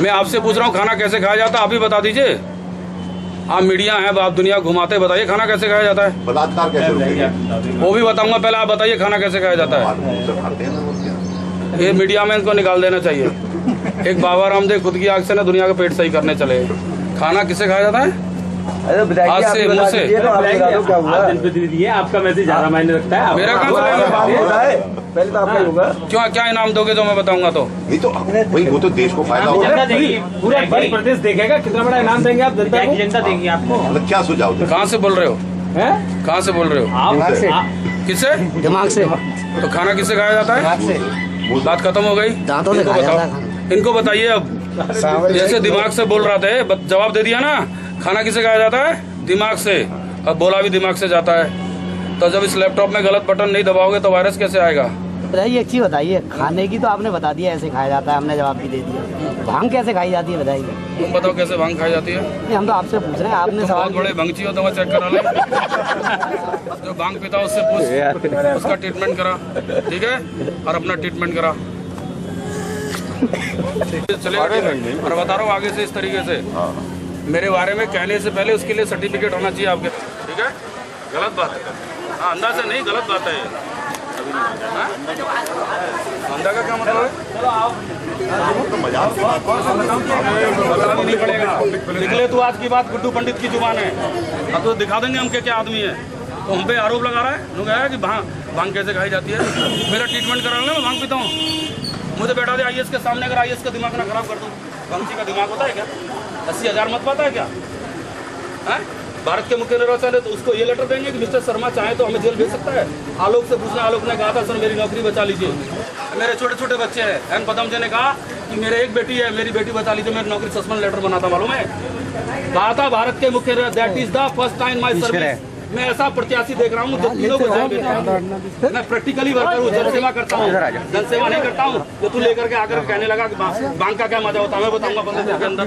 मैं आपसे पूछ रहा हूँ खाना कैसे खाया जाता है, आप ही बता दीजिए। आप मीडिया हैं, आप दुनिया घुमाते, बताइए खाना कैसे खाया जाता है। बलात्कार कैसे रुकेगा? वो भी बताऊंगा, पहले आप बताइए खाना कैसे खाया जाता है। ये मीडिया में इनको निकाल देना चाहिए। एक बाबा रामदेव खुद की आग से ना दुनिया का पेट सही करने चले। खाना किसे खाया जाता है? आज से मुँह से आपका मैसेज ज्यादा मायने रखता है। मेरा कहाँ पहले तो आपका होगा। क्यों, क्या इनाम दोगे जो मैं बताऊंगा? तो ये तो वही, वो तो देश को फायदा होगा। पूरा प्रदेश देखेगा कितना बड़ा इनाम देंगे आप, जनता की जनता देंगी आपको। मतलब क्या सुझाव दें? कहाँ से बोल रहे हो? कहाँ से बोल रहे हो? किससे? दिमाग से। तो खाना किससे खाया जाता है? बात खत्म हो गई। दांतों से खाया जाता है। इनको बताइए अब। जैसे दिमाग से बोल रहा था, जवाब दे दिया ना। खाना किसे खाया जाता है? दिमाग से। अब बोला भी दिमाग से जाता है। तो जब इस लैपटॉप में गलत बटन नहीं दबाओगे तो वायरस कैसे आएगा? बताइए, एक चीज बताइए, खाने की तो आपने बता दिया ऐसे खाया जाता है, हमने जवाब भी दे दिया। भांग कैसे खाई जाती है बताइए। तुम बताओ कैसे भांग खाई जाती है? नहीं, हम तो आपसे पूछ रहे हैं, आपने सवाल। बहुत बड़े भंगची हो तो मैं चेक करा ले। जो भांग पीता उससे पूछ, उसका ट्रीटमेंट करा, ठीक है? और अपना ट्रीटमेंट करा। चलेगा? और बता रहा हूँ आगे से इस तरीके से मेरे बारे में कहने से पहले उसके लिए सर्टिफिकेट होना चाहिए आपके, ठीक है? गलत बात है। हाँ, अंदाज से नहीं, गलत बात है। अंधा का क्या मतलब है? नहीं पड़ेगा। निकले तो आज की बात गुड्डू पंडित की जुबान है। अब तो दिखा देंगे हम क्या आदमी है। तो हम पे आरोप लगा रहा है, लोग है कि भांग कैसे खाई जाती है। मेरा ट्रीटमेंट कराना, मैं भांग पीता हूँ। मुझे बैठा दे आईएएस के सामने, अगर आईएएस का दिमाग ना खराब कर दूँ। भंगची का दिमाग होता है क्या? 80,000 मत पाता है क्या? भारत के मुख्य निर्वाचन है तो उसको ये लेटर देंगे कि मिस्टर शर्मा चाहे तो हमें जेल भेज सकता है। आलोक से पूछना, आलोक ने कहा था सर मेरी नौकरी बचा लीजिए। मेरे छोटे छोटे बच्चे हैं। एन पदम जी ने कहा कि मेरे एक बेटी है, मेरी बेटी बचा लीजिए, मेरी नौकरी सस्पेंड लेटर बना था, मालूम है? कहा था भारत के मुख्य, that is the first time my service. मैं ऐसा प्रत्याशी देख रहा हूँ जो तीनों को मैं प्रैक्टिकली वर्कर हूँ, जनसेवा करता हूँ, जनसेवा नहीं करता हूँ। जो तू लेकर के आकर कहने लगा कि भांग का क्या मजा होता है, मैं बताऊंगा 15 दिन के अंदर।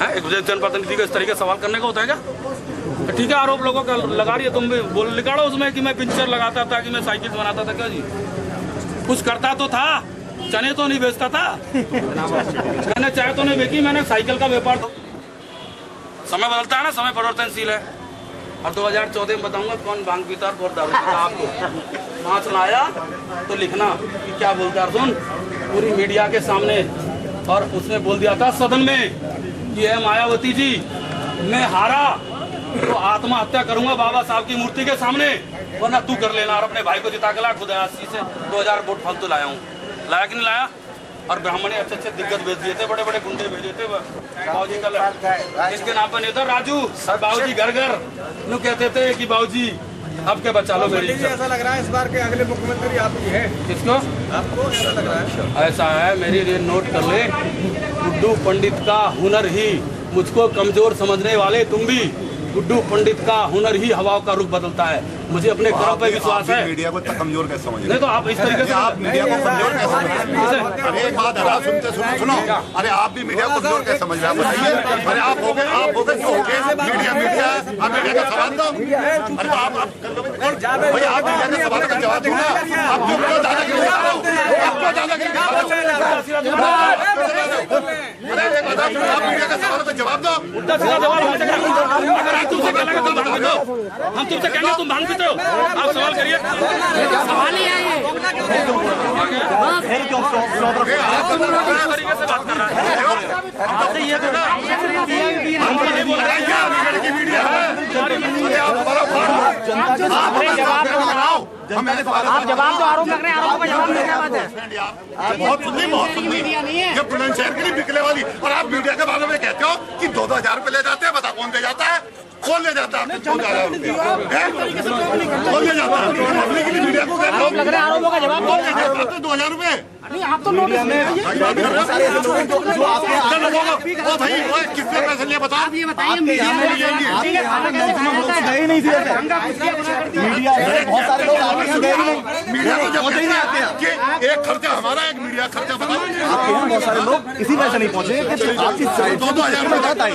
एक जनप्रतिनिधि को इस तरीके सवाल करने का होता है क्या? ठीक है, आरोप लोगों का लगा रही है, तुम भी बोल निकालो उसमें कि मैं पिक्चर लगाता था, कि मैं साइकिल बनाता था। क्या जी, कुछ करता तो था, चने तो नहीं बेचता था, मैंने चाय तो नहीं बेची, मैंने साइकिल का व्यापार। समय बदलता है ना, समय परिवर्तनशील है। और 2014 में बताऊंगा कौन भांग पीता और कौन दारू पीता। आपको वहाँ सुनाया तो लिखना कि क्या बोलता अर्जुन पूरी मीडिया के सामने। और उसने बोल दिया था सदन में कि है मायावती जी, मैं हारा तो आत्महत्या करूंगा बाबा साहब की मूर्ति के सामने, वरना तू कर लेना। और अपने भाई को जिता के ला, खुद 80 से 2000 वोट फालतू लाया हूँ। लाया कि नहीं लाया? और ब्राह्मणी अच्छे अच्छे दिग्गज भेज दिए थे, बड़े बड़े गुंडे भेजे थे बाबूजी का, जिसके नाम पर नेता राजू बाबूजी घर घर नु कहते थे कि बाबूजी अब के बचा लो मेरी। ऐसा लग रहा है इस बार के अगले मुख्यमंत्री आप ही है। किसको? आपको ऐसा लग रहा है? ऐसा है, मेरी लिए नोट कर ले, गुड्डू पंडित का हुनर ही मुझको कमजोर समझने वाले तुम भी, गुड्डू पंडित का हुनर ही हवाओं का रुख बदलता है। मुझे अपने कर्म पे विश्वास है। मीडिया को कमजोर कैसे समझ? नहीं तो आप इस तरीके से आप मीडिया को कमजोर कैसे समझ? अरे एक बात है, सुनते सुनो। अरे आप भी मीडिया को कमजोर कैसे समझ रहे हैं? बताइए। अरे आप हो गए क्यों हो गए? मीडिया आप मीडिया का सवाल दो। अरे आप भाई आप मीडिया के सवाल का जवाब दो ना। आप क्यों दादागिरी कर रहे हो? आपको दादागिरी कर रहे हो? अरे एक बात, आप मीडिया का सवाल का जवाब दो। उल्टा सीधा जवाब हम तुमसे कहेंगे तुम भांग पीते हो, आप सवाल करिए। सवाल ही है ये। तरीके से बात कर रहा है। आप जवाब तो आरोप लग रहे हैं, आरोप का जवाब नहीं, क्या बात है? बहुत सुननी ये बुलंदशहर की नहीं बिकने वाली। और आप मीडिया के बारे में कहते हो कि 2-2 हजार रुपए ले जाते हैं। बता कौन दे जाता है? कौन ले जाता है? 2,000 रुपए कौन ले जाता है? मीडिया को आरोप लग रहे हैं, आरोपों का जवाब कौन देता है? 2,000 रुपए नहीं, आप तो नोटिस में भाई कितने पैसे लिए बताओ? ये बताइए, मीडिया में मीडिया को जब एक खर्चा हमारा, एक मीडिया खर्चा बताओ। बहुत सारे लोग इसी वजह से नहीं पहुंचे कि आपकी साइड से 2,000 बात आई।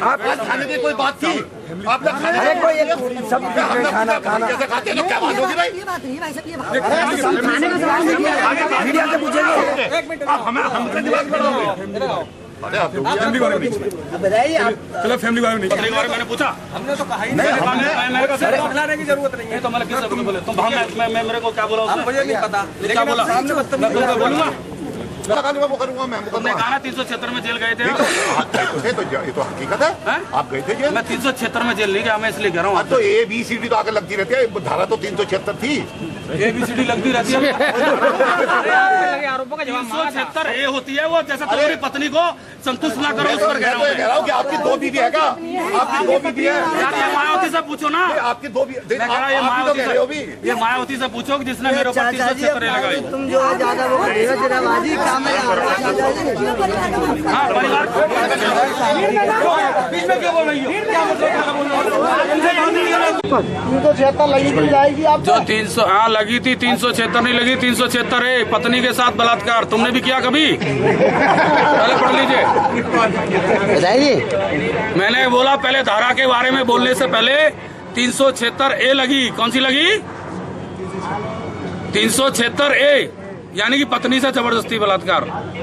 आज खाने की कोई बात थी? आपने खाने सब खाना कैसे खाते हैं? क्या बात होगी भाई? मीडिया से पूछेंगे। हमसे बात करोगे? अरे आप बताइए आप चलो फैमिली वाले नहीं पत्नी के बारे में मैंने पूछा। हमने तो कहा ही मैंने कहा बुलाने की जरूरत नहीं है। तो मैंने किससे बोले तुम मैं मेरे को क्या बोला उसने? मुझे नहीं पता, क्या लेकिन बोला? आप सामने मैं बदतमीजी तुमको बोलूंगा। वो करूंगा मैं तुमने कहा ना 376 में जेल गए थे आप? ये तो हकीकत है। हैं? आप गए थे जेल? मैं 376 में जेल नहीं गया, मैं इसलिए कह रहा हूँ। तो ABCD तो आगे लगती रहती है, धारा तो 376 थी। ABCD लगती रहती है। 376A होती है वो, जैसे तुम्हारी पत्नी को संतुष्ट ना करो उस पर कह मैं रहा तो हूँ ये कह रहा हूँ कि आपकी 2 बीवी है क्या? आपकी 2 बीवी है? यार ये मायावती से पूछो ना। आपकी 2 बीवी, मैं कह रहा हूँ ये आप भी तो मायावती कह रहे हो भी। से, ये मायावती से पूछो कि जिसने मेरे ऊपर 376 लगाई। तुम जो ज्यादा वो करेगा जनाबाजी काम में हाँ परिवार बीच में क्यों बोल रही हो? तो 76 लगी जाएगी आप जो 300 हाँ लगी थी, 376 नहीं लगी, 376 है। पत्नी के साथ बलात्कार तुमने भी किया कभी? पहले पढ़ लीजिए। बताइए। मैंने बोला पहले धारा के बारे में बोलने से पहले 376A लगी। कौन सी लगी? 376A यानी कि पत्नी से जबरदस्ती बलात्कार।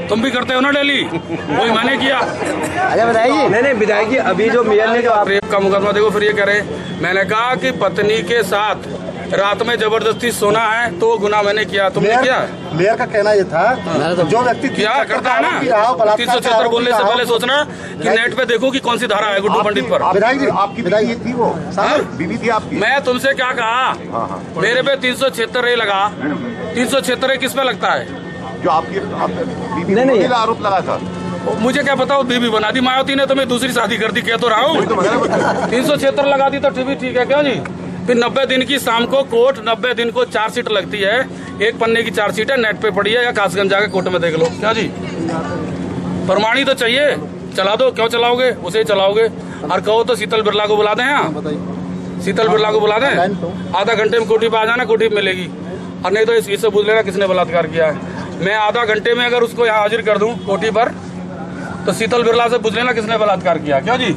तुम भी करते हो ना डेली? वही मैंने किया। अच्छा बताइए। नहीं विधायक जी अभी जो मेयर ने जो रेप का मुकदमा देखो फिर ये कह रहे। मैंने कहा कि पत्नी के साथ रात में जबरदस्ती सोना है तो वो गुनाह मैंने किया। तुमने किया? मेयर का कहना ये था जो व्यक्ति क्या करता है ना? 376 बोलने से पहले सोचना कि नेट पे देखो कि कौन सी धारा है गुड्डू पंडित पर। विधायक जी आपकी बीवी थी वो? बीवी थी आपकी? मैं तुमसे क्या कहा? मेरे पे 376A लगा। 376A किस पे लगता है? जो आपकी बीवी नहीं आरोप लगा था। मुझे क्या पता वो बीवी बना दी मायावती ने, तो मैं दूसरी शादी कर दी। कह तो रहा हूँ 376 लगा दी तो ठीक है क्यों जी? फिर 90 दिन की शाम को कोर्ट 90 दिन को चार्जशीट लगती है। एक पन्ने की चार्जशीट है, नेट पे पड़ी है या कासगंज जाके कोर्ट में देख लो। क्या जी प्रमाणी तो चाहिए। चला दो, क्यों चलाओगे? उसे ही चलाओगे। और कहो तो शीतल बिरला को बुला दें। यहाँ शीतल बिरला को बुला दें, आधा घंटे में कोठी पे आ जाना, कोठी पे मिलेगी। और नहीं तो इससे पूछ लेना किसने बलात्कार किया है। मैं आधा घंटे में अगर उसको यहाँ हाजिर कर दूं कोठी पर, तो शीतल बिरला से पूछ लेना किसने बलात्कार किया। क्यों जी?